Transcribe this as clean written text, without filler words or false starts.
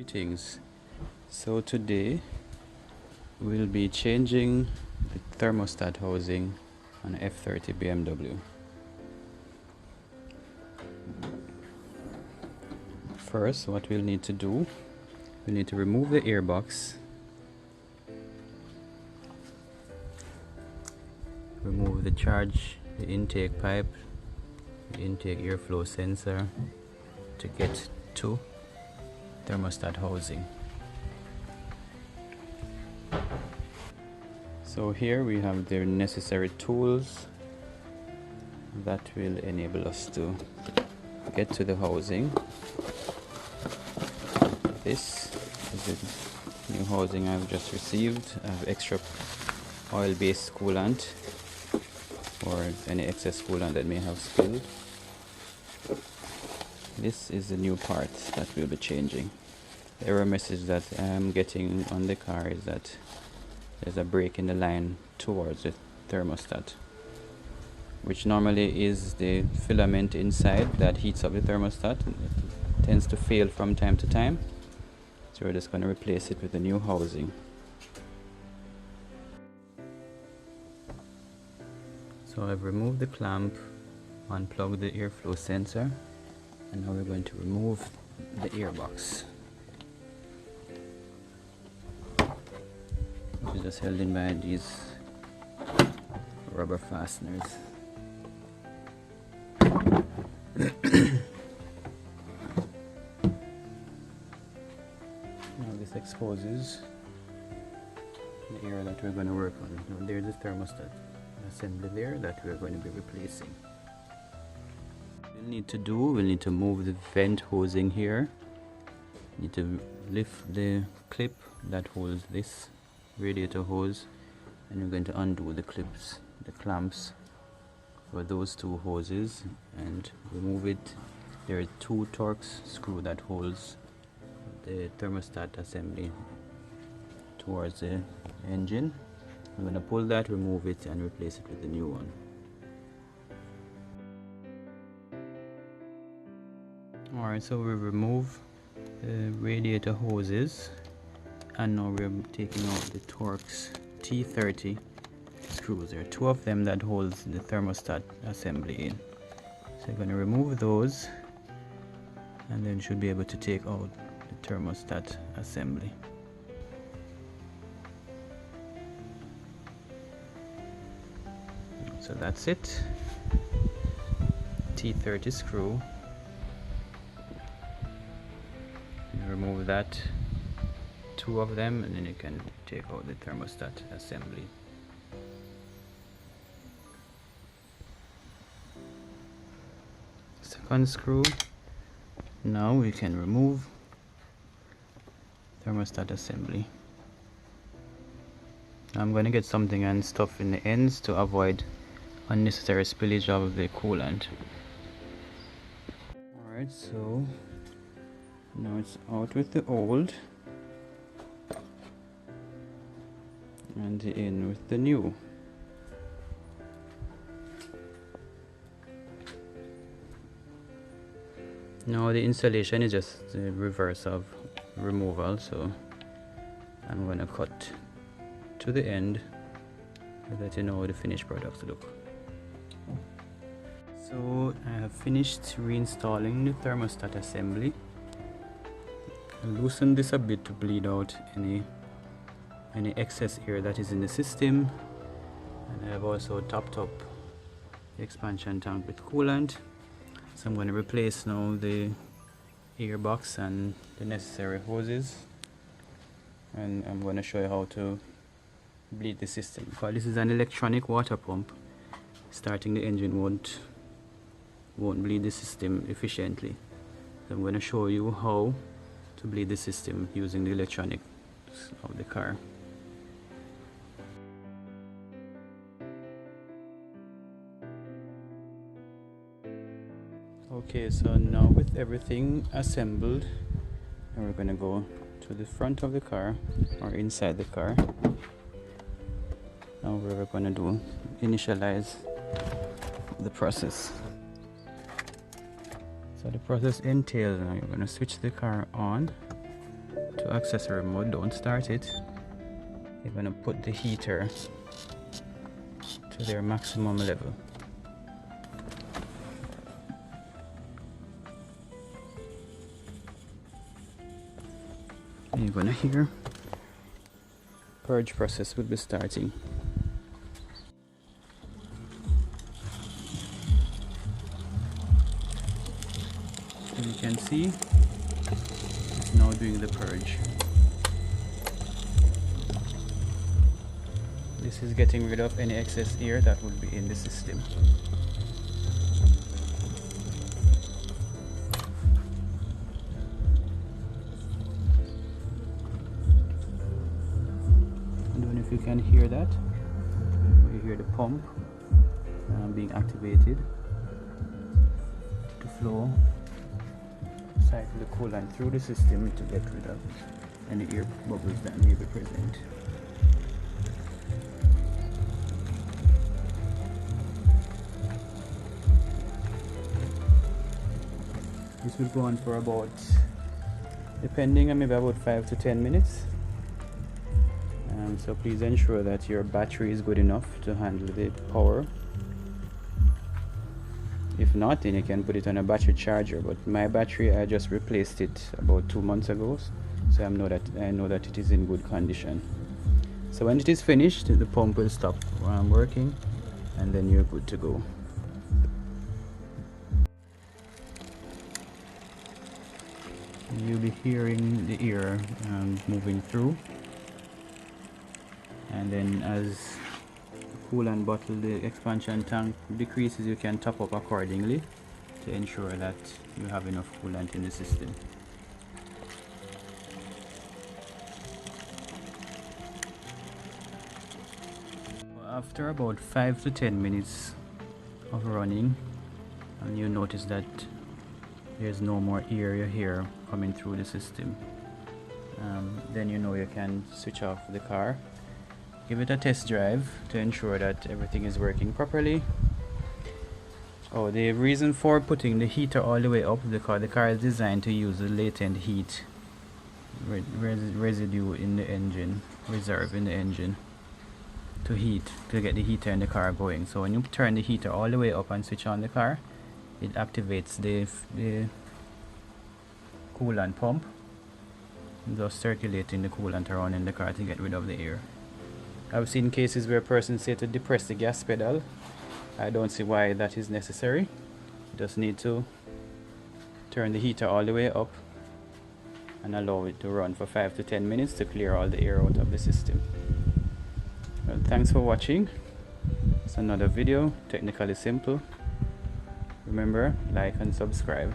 Greetings. So today we'll be changing the thermostat housing on F30 BMW. First, what we'll need to do, we need to remove the airbox, remove the charge, the intake pipe, the intake airflow sensor to get to thermostat housing. So here we have the necessary tools that will enable us to get to the housing. This is the new housing I've just received. I have extra oil-based coolant or any excess coolant that may have spilled. This is the new part that we'll be changing. The error message that I'm getting on the car is that there's a break in the line towards the thermostat, which normally is the filament inside that heats up the thermostat. It tends to fail from time to time, so we're just going to replace it with a new housing. So I've removed the clamp, unplugged the airflow sensor, and now we're going to remove the airbox, which is just held in by these rubber fasteners. Now this exposes the area that we're going to work on. Now there's the thermostat assembly there that we're going to be replacing. We'll need to move the vent hosing here. Need to lift the clip that holds this radiator hose, and we're going to undo the clips, the clamps for those two hoses, and remove it. There are two Torx screw that holds the thermostat assembly towards the engine. I'm going to pull that, remove it, and replace it with the new one. Alright, so we remove the radiator hoses, and now we're taking out the Torx T30 screws. There are two of them that holds the thermostat assembly in. So I'm going to remove those, and then should be able to take out the thermostat assembly. So that's it. T30 screw. Remove that, two of them, and then you can take out the thermostat assembly. Second screw. Now we can remove thermostat assembly. I'm going to get something and stuff in the ends to avoid unnecessary spillage of the coolant. Alright, so now it's out with the old and in with the new. Now the installation is just the reverse of removal, so I'm going to cut to the end and let you know how the finished products look. So I have finished reinstalling the thermostat assembly. I loosened this a bit to bleed out any excess air that is in the system, and I have also topped up the expansion tank with coolant. So I'm going to replace now the airbox and the necessary hoses, and I'm going to show you how to bleed the system. Because this is an electronic water pump, starting the engine won't bleed the system efficiently. So I'm going to show you how to bleed the system using the electronics of the car. Okay, so now with everything assembled, and we're going to go to the front of the car or inside the car. Now we're going to do initialize the process. So the process entails, now you're going to switch the car on, To access the remote, don't start it. You're going to put the heater to their maximum level. And you're going to hear purge process will be starting. As you can see, it's now doing the purge. This is getting rid of any excess air that would be in the system. I don't know if you can hear that. You hear the pump being activated to flow, cycle the coolant through the system to get rid of any air bubbles that may be present. This will go on for about, depending on maybe about 5 to 10 minutes. So please ensure that your battery is good enough to handle the power. If not, then you can put it on a battery charger, but my battery, I just replaced it about 2 months ago, so I know that it is in good condition. So when it is finished, the pump will stop working, and then you're good to go. You'll be hearing the air moving through, and then as the coolant bottle, the expansion tank decreases, you can top up accordingly to ensure that you have enough coolant in the system. After about 5 to 10 minutes of running, and you notice that there's no more air here coming through the system, then you know you can switch off the car. Give it a test drive to ensure that everything is working properly. Oh, the reason for putting the heater all the way up, because the car is designed to use the latent heat residue in the engine, reserve in the engine, to get the heater in the car going. So when you turn the heater all the way up and switch on the car, it activates the coolant pump, thus circulating the coolant around in the car to get rid of the air. I've seen cases where persons say to depress the gas pedal. I don't see why that is necessary. You just need to turn the heater all the way up and allow it to run for 5 to 10 minutes to clear all the air out of the system. Well, thanks for watching. It's another video, technically simple. Remember, like and subscribe.